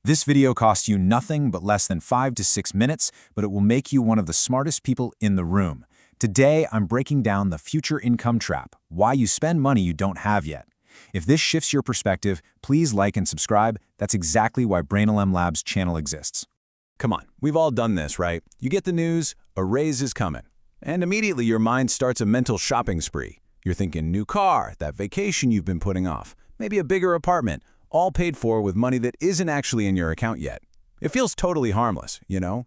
This video costs you nothing but less than 5 to 6 minutes, but it will make you one of the smartest people in the room. Today, I'm breaking down the future income trap, why you spend money you don't have yet. If this shifts your perspective, please like and subscribe. That's exactly why BRAINELM Lab's channel exists. Come on, we've all done this, right? You get the news, a raise is coming. And immediately your mind starts a mental shopping spree. You're thinking new car, that vacation you've been putting off, maybe a bigger apartment, all paid for with money that isn't actually in your account yet. It feels totally harmless,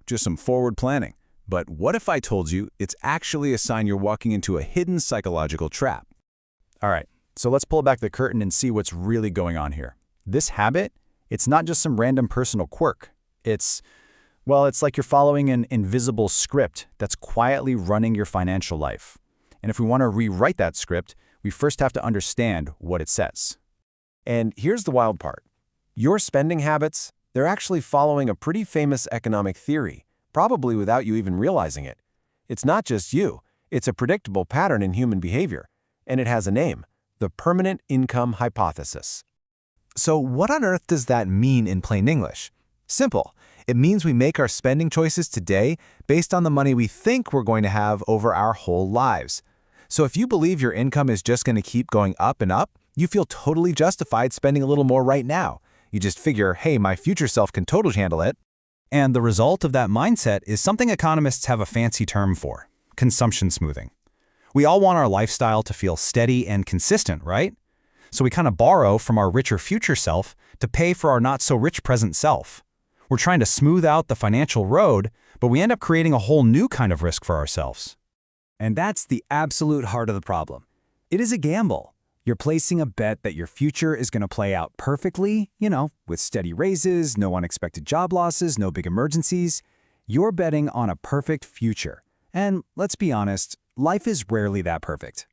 just some forward planning. But what if I told you it's actually a sign you're walking into a hidden psychological trap? All right, so let's pull back the curtain and see what's really going on here. This habit, it's not just some random personal quirk. It's like you're following an invisible script that's quietly running your financial life. And if we want to rewrite that script, we first have to understand what it says. And here's the wild part. Your spending habits, they're actually following a pretty famous economic theory, probably without you even realizing it. It's not just you. It's a predictable pattern in human behavior. And it has a name, the permanent income hypothesis. So what on earth does that mean in plain English? Simple. It means we make our spending choices today based on the money we think we're going to have over our whole lives. So if you believe your income is just going to keep going up and up, you feel totally justified spending a little more right now. You just figure, hey, my future self can totally handle it. And the result of that mindset is something economists have a fancy term for: consumption smoothing. We all want our lifestyle to feel steady and consistent, right? So we kind of borrow from our richer future self to pay for our not-so-rich present self. We're trying to smooth out the financial road, but we end up creating a whole new kind of risk for ourselves. And that's the absolute heart of the problem. It is a gamble. You're placing a bet that your future is going to play out perfectly, with steady raises, no unexpected job losses, no big emergencies. You're betting on a perfect future. And let's be honest, life is rarely that perfect.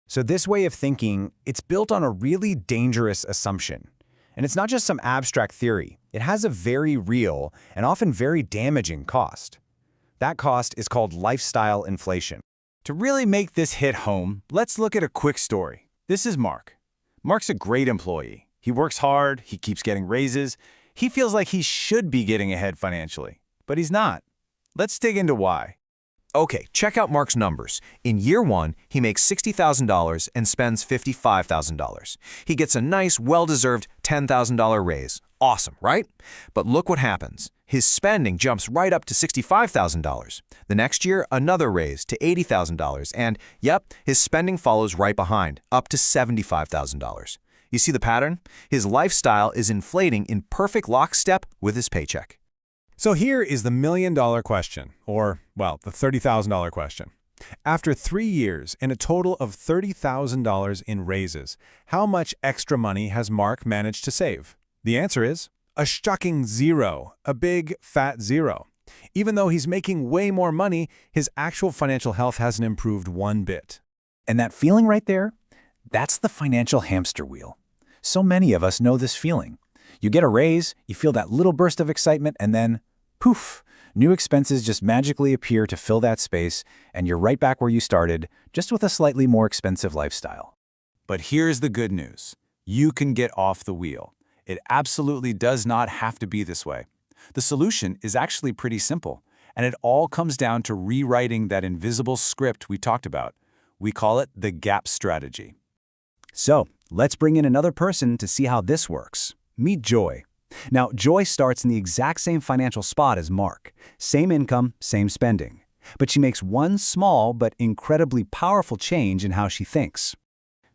So this way of thinking, it's built on a really dangerous assumption. And it's not just some abstract theory. It has a very real and often very damaging cost. That cost is called lifestyle inflation. To really make this hit home, let's look at a quick story. This is Mark. Mark's a great employee. He works hard, he keeps getting raises. He feels like he should be getting ahead financially, but he's not. Let's dig into why. Okay, check out Mark's numbers. In year one, he makes $60,000 and spends $55,000. He gets a nice, well-deserved $10,000 raise. Awesome, right? But look what happens. His spending jumps right up to $65,000. The next year, another raise to $80,000. And, yep, his spending follows right behind, up to $75,000. You see the pattern? His lifestyle is inflating in perfect lockstep with his paycheck. So here is the million-dollar question, or, well, the $30,000 question. After 3 years and a total of $30,000 in raises, how much extra money has Mark managed to save? The answer is a shocking zero, a big, fat zero. Even though he's making way more money, his actual financial health hasn't improved one bit. And that feeling right there, that's the financial hamster wheel. So many of us know this feeling. You get a raise, you feel that little burst of excitement, and then, poof, new expenses just magically appear to fill that space, and you're right back where you started, just with a slightly more expensive lifestyle. But here's the good news. You can get off the wheel. It absolutely does not have to be this way. The solution is actually pretty simple, and it all comes down to rewriting that invisible script we talked about. We call it the gap strategy. So let's bring in another person to see how this works. Meet Joy. Now, Joy starts in the exact same financial spot as Mark. Same income, same spending. But she makes one small but incredibly powerful change in how she thinks.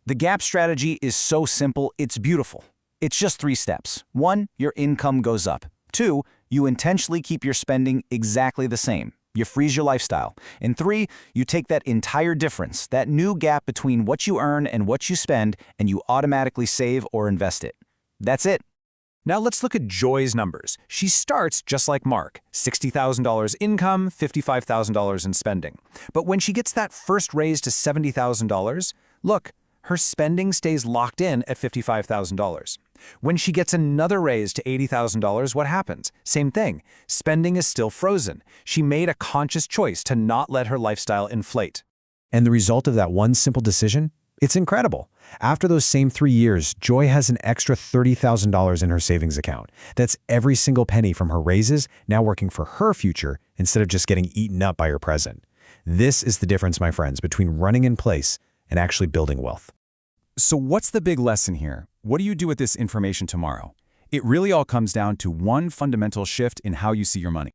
The gap strategy is so simple, it's beautiful. It's just 3 steps. 1, your income goes up. 2, you intentionally keep your spending exactly the same. You freeze your lifestyle. And 3, you take that entire difference, that new gap between what you earn and what you spend, and you automatically save or invest it. That's it. Now let's look at Joy's numbers. She starts just like Mark, $60,000 income, $55,000 in spending. But when she gets that first raise to $70,000, look, her spending stays locked in at $55,000. When she gets another raise to $80,000, what happens? Same thing. Spending is still frozen. She made a conscious choice to not let her lifestyle inflate. And the result of that one simple decision? It's incredible. After those same 3 years, Joy has an extra $30,000 in her savings account. That's every single penny from her raises now working for her future instead of just getting eaten up by her present. This is the difference, my friends, between running in place and actually building wealth. So what's the big lesson here? What do you do with this information tomorrow? It really all comes down to one fundamental shift in how you see your money.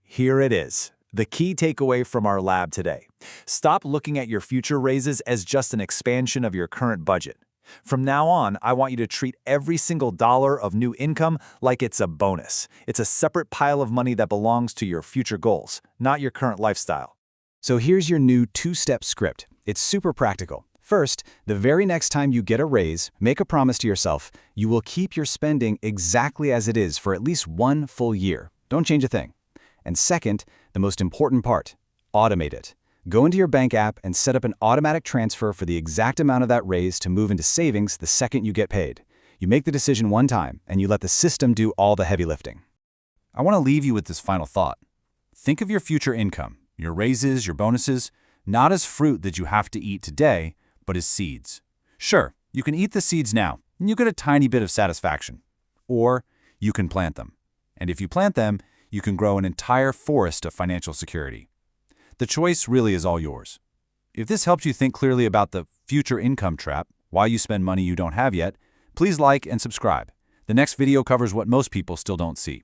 Here it is, the key takeaway from our lab today. Stop looking at your future raises as just an expansion of your current budget. From now on, I want you to treat every single dollar of new income like it's a bonus. It's a separate pile of money that belongs to your future goals, not your current lifestyle. So here's your new 2-step script. It's super practical. First, the very next time you get a raise, make a promise to yourself. You will keep your spending exactly as it is for at least 1 full year. Don't change a thing. And second, the most important part, automate it. Go into your bank app and set up an automatic transfer for the exact amount of that raise to move into savings the second you get paid. You make the decision one time, and you let the system do all the heavy lifting. I want to leave you with this final thought. Think of your future income, your raises, your bonuses, not as fruit that you have to eat today, but as seeds. Sure, you can eat the seeds now, and you get a tiny bit of satisfaction. Or you can plant them. And if you plant them, you can grow an entire forest of financial security. The choice really is all yours. If this helped you think clearly about the future income trap, why you spend money you don't have yet, please like and subscribe. The next video covers what most people still don't see.